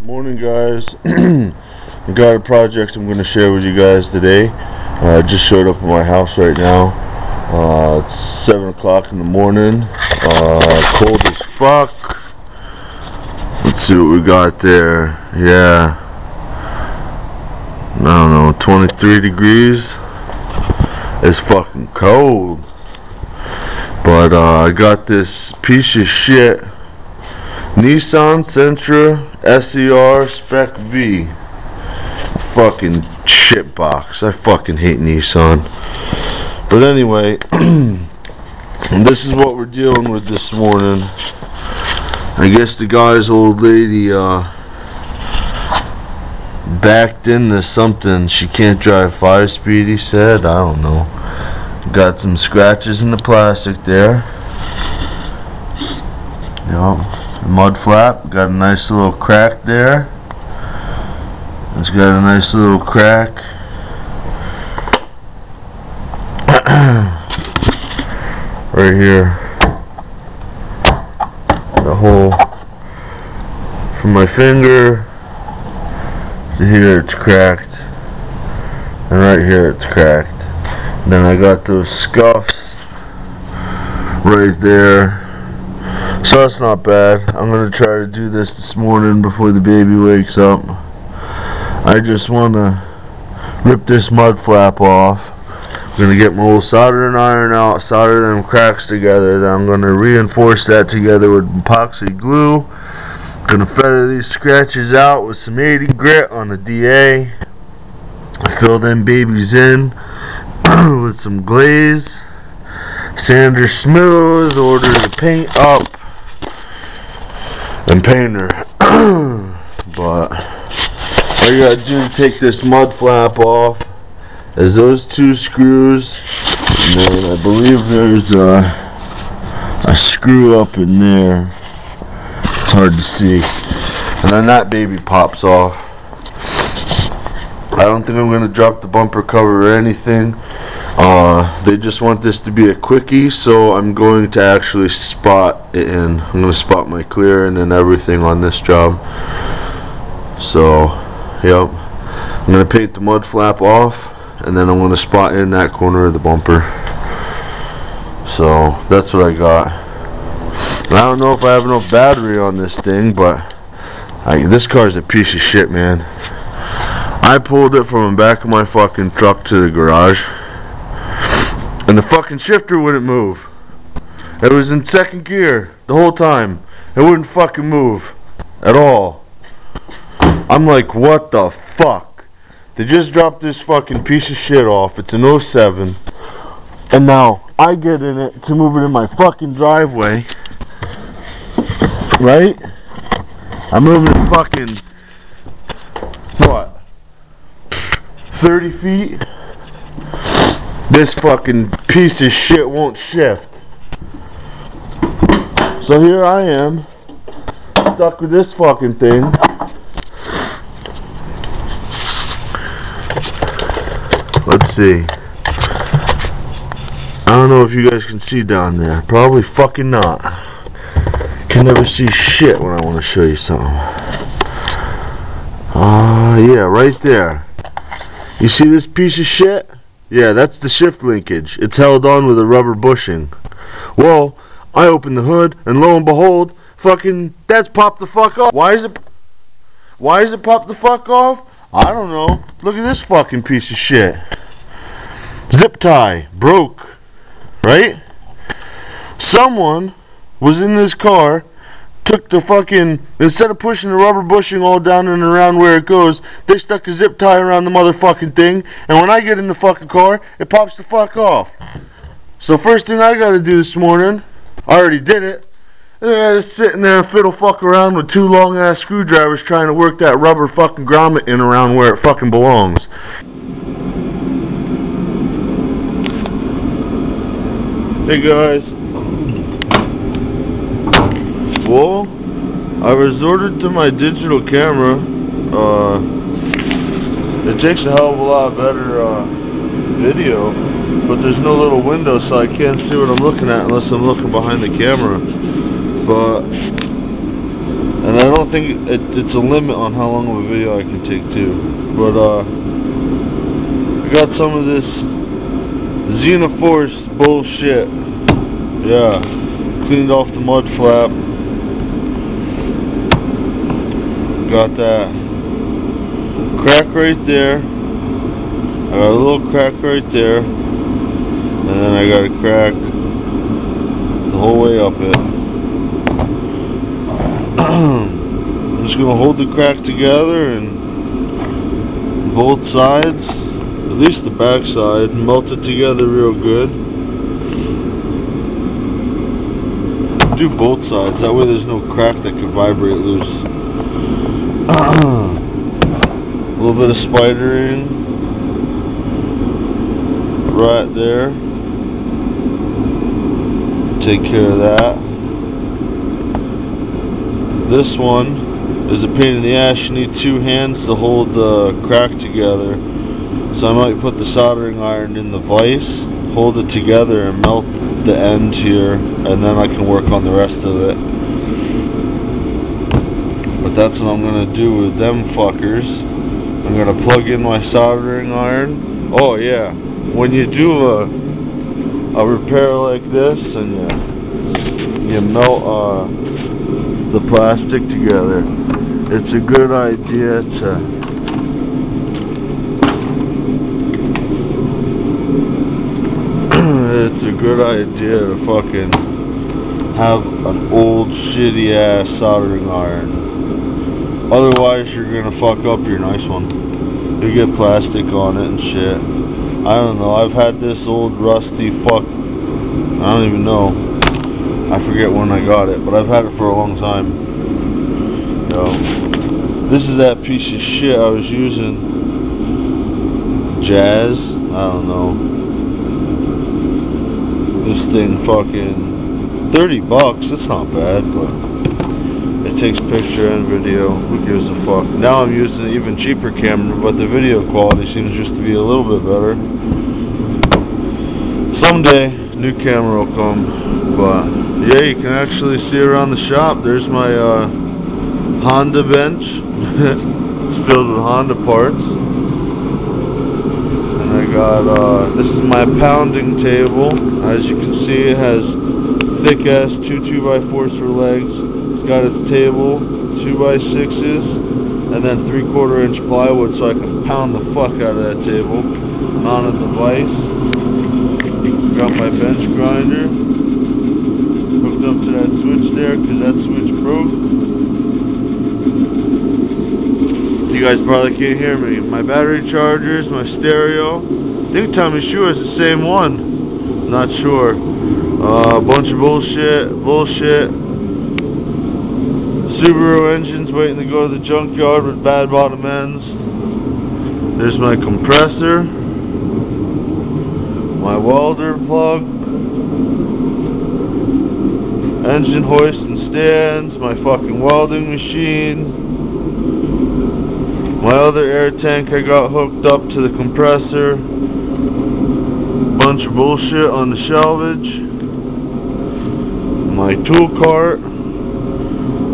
Morning, guys. I got a project I'm going to share with you guys today. I just showed up at my house right now. It's 7 o'clock in the morning. Cold as fuck. Let's see what we got there. Yeah, I don't know, 23 degrees. It's fucking cold. But I got this piece of shit Nissan Sentra SER Spec V fucking shit box. I fucking hate Nissan. But anyway, this is what we're dealing with this morning. I guess the guy's old lady backed into something. She can't drive 5-speed, he said. I don't know. Got some scratches in the plastic there. Yep. Mud flap, got a nice little crack there. It's got a nice little crack. Right here. The hole from my finger to here, it's cracked. And right here it's cracked. Then I got those scuffs right there. So that's not bad. I'm going to try to do this morning before the baby wakes up. I just want to rip this mud flap off. I'm going to get my old soldering iron out, solder them cracks together. Then I'm going to reinforce that together with epoxy glue. I'm going to feather these scratches out with some 80 grit on the DA. Fill them babies in with some glaze. Sander smooth, order the paint up, and paint her. But all you gotta do to take this mud flap off is those two screws, and then I believe there's a screw up in there. It's hard to see. And then that baby pops off. I don't think I'm gonna drop the bumper cover or anything. They just want this to be a quickie, so I'm going to actually spot it in. I'm going to spot my clearing and everything on this job. So, yep. I'm going to paint the mud flap off, and then I'm going to spot in that corner of the bumper. So, that's what I got. I don't know if I have enough battery on this thing, but this car's a piece of shit, man. I pulled it from the back of my fucking truck to the garage, and the fucking shifter wouldn't move. It was in second gear the whole time. It wouldn't fucking move at all. I'm like, what the fuck? They just dropped this fucking piece of shit off. It's an 07. And now I get in it to move it in my fucking driveway. Right? I'm moving it fucking, what? 30 feet? This fucking piece of shit won't shift. So here I am, stuck with this fucking thing. Let's see. I don't know if you guys can see down there. Probably fucking not. Can never see shit when I want to show you something. Yeah, right there. You see this piece of shit? Yeah, that's the shift linkage. It's held on with a rubber bushing. Well, I opened the hood, and lo and behold, fucking, that's popped the fuck off. Why is it popped the fuck off? I don't know. Look at this fucking piece of shit. Zip tie broke. Right? Someone was in this car, took the fucking, instead of pushing the rubber bushing all down and around where it goes, they stuck a zip tie around the motherfucking thing, and when I get in the fucking car, it pops the fuck off. So first thing I gotta do this morning, I already did it, and I was sitting there and fiddle fuck around with two long ass screwdrivers trying to work that rubber fucking grommet in around where it fucking belongs. Hey guys. Well, I resorted to my digital camera. It takes a hell of a lot better video, but there's no little window, so I can't see what I'm looking at unless I'm looking behind the camera. But And I don't think it's a limit on how long of a video I can take too. But I got some of this Xenoforce bullshit. Yeah, cleaned off the mud flap. Got that crack right there. I got a little crack right there, and then I got a crack the whole way up it. I'm just gonna hold the crack together and both sides, at least the back side, melt it together real good. Do both sides, that way there's no crack that can vibrate loose. A little bit of spidering right there. Take care of that. This one is a pain in the ass. You need two hands to hold the crack together. So I might put the soldering iron in the vise, hold it together, and melt the end here, and then I can work on the rest of it. But that's what I'm gonna do with them fuckers. I'm gonna plug in my soldering iron. Oh yeah, when you do a repair like this and you melt the plastic together, it's a good idea to fucking have an old shitty ass soldering iron. Otherwise you're gonna fuck up your nice one. You get plastic on it and shit. I don't know, I've had this old rusty fuck, I don't even know, I forget when I got it, but I've had it for a long time. Yo, this is that piece of shit I was using. Jazz? I don't know. This thing fucking $30, it's not bad, but it takes picture and video. Who gives a fuck? Now I'm using an even cheaper camera, but the video quality seems just to be a little bit better. Someday, new camera will come, but yeah, you can actually see around the shop. There's my Honda bench. It's filled with Honda parts. And I got, this is my pounding table. As you can see, it has thick ass 2 2x4s for legs. It's got its table, 2x6s, and then 3/4 inch plywood so I can pound the fuck out of that table. Mounted the vise. Got my bench grinder. Hooked up to that switch there because that switch broke. You guys probably can't hear me. My battery chargers, my stereo. I think Tommy Shure is the same one. Not sure. A bunch of bullshit. Subaru engines waiting to go to the junkyard with bad bottom ends. There's my compressor. My welder plug. Engine hoist and stands. My fucking welding machine. My other air tank I got hooked up to the compressor. Bunch of bullshit on the shelvage. My tool cart.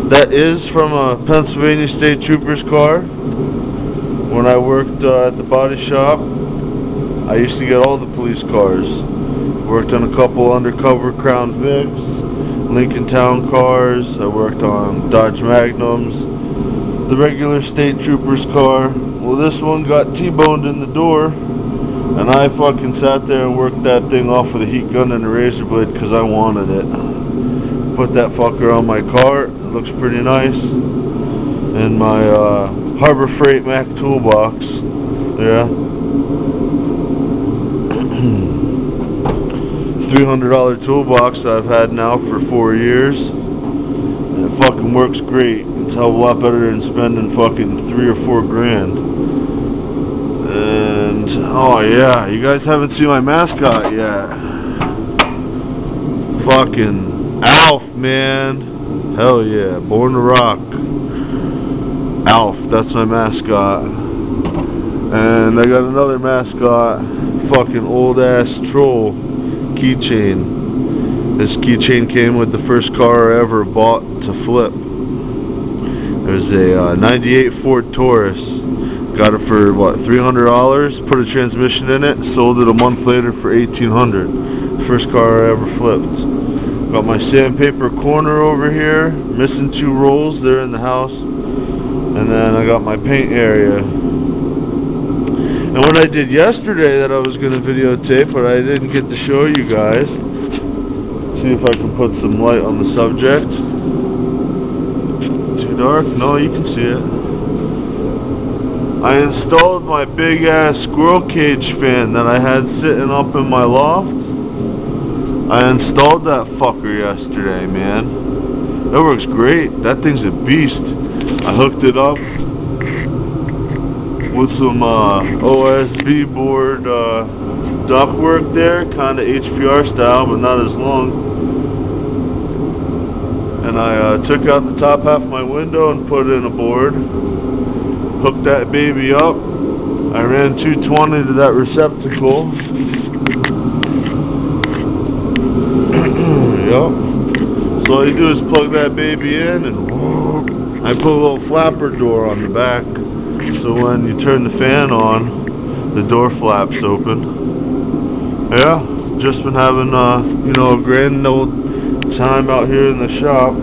That is from a Pennsylvania State Troopers car. When I worked at the body shop, I used to get all the police cars. Worked on a couple undercover Crown Vics, Lincoln Town cars. I worked on Dodge Magnums. The regular State Troopers car. Well, this one got T-boned in the door, and I fucking sat there and worked that thing off with a heat gun and a razor blade because I wanted it. Put that fucker on my car. It looks pretty nice. And my Harbor Freight Mac toolbox. Yeah. $300 toolbox that I've had now for 4 years. And it fucking works great. It's a hell of a lot better than spending fucking $3 or $4 grand. And oh yeah, you guys haven't seen my mascot yet. Fucking Alf, man. Hell yeah, Born to Rock. Alf, that's my mascot. And I got another mascot, fucking old ass troll keychain. This keychain came with the first car I ever bought to flip. was a 98 Ford Taurus. Got it for what, $300? Put a transmission in it. Sold it a month later for $1,800. First car I ever flipped. Got my sandpaper corner over here. Missing 2 rolls. They're in the house. And then I got my paint area. And what I did yesterday that I was going to videotape, but I didn't get to show you guys. See if I can put some light on the subject. Too dark? No, you can see it. I installed my big ass squirrel cage fan that I had sitting up in my loft. I installed that fucker yesterday, man. That works great. That thing's a beast. I hooked it up with some OSB board ductwork there, kind of HPR style, but not as long. And I took out the top half of my window and put in a board. Hooked that baby up. I ran 220 to that receptacle. Yup. So all you do is plug that baby in, and I put a little flapper door on the back, so when you turn the fan on, the door flaps open. Yeah, just been having you know, a grand old time out here in the shop.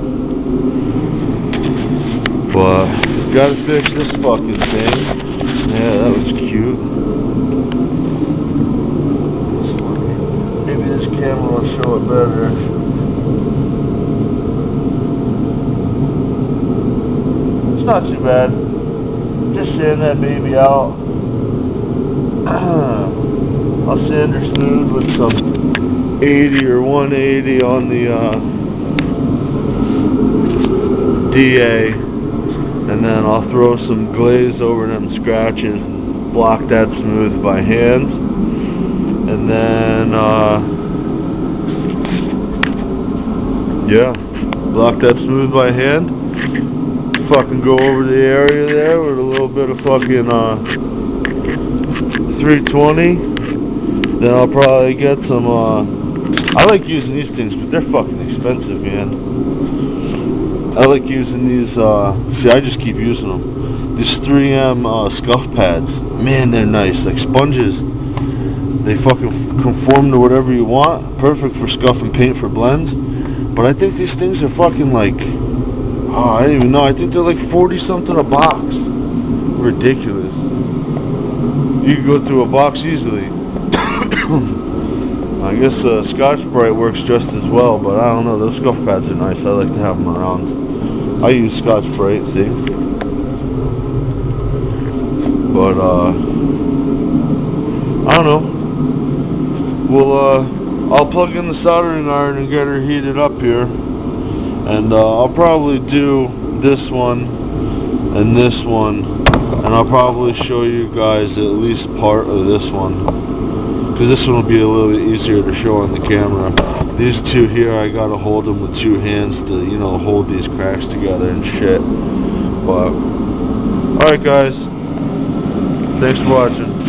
But gotta fix this fucking thing. Yeah, that was cute. Maybe this camera will show it better. It's not too bad. Just sand that baby out. I'll sand her smooth with some 80 or 180 on the DA, and then I'll throw some glaze over them scratches and block that smooth by hand, and then yeah, block that smooth by hand. Fucking go over the area there with a little bit of fucking 320. Then I'll probably get some I like using these things, but they're fucking expensive, man. I like using these see, I just keep using them. These 3M scuff pads. Man, they're nice. Like sponges. They fucking conform to whatever you want. Perfect for scuffing paint for blends. But I think these things are fucking like, oh, I don't even know. I think they're like 40 something a box. Ridiculous. You can go through a box easily. I guess Scotch-Brite works just as well, but I don't know. Those scuff pads are nice. I like to have them around. I use Scotch-Brite, see? But I don't know. I'll plug in the soldering iron and get her heated up here. And I'll probably do this one and this one, and I'll probably show you guys at least part of this one, because this one will be a little bit easier to show on the camera. These two here, I gotta hold them with 2 hands to, you know, hold these cracks together and shit. But alright guys, thanks for watching.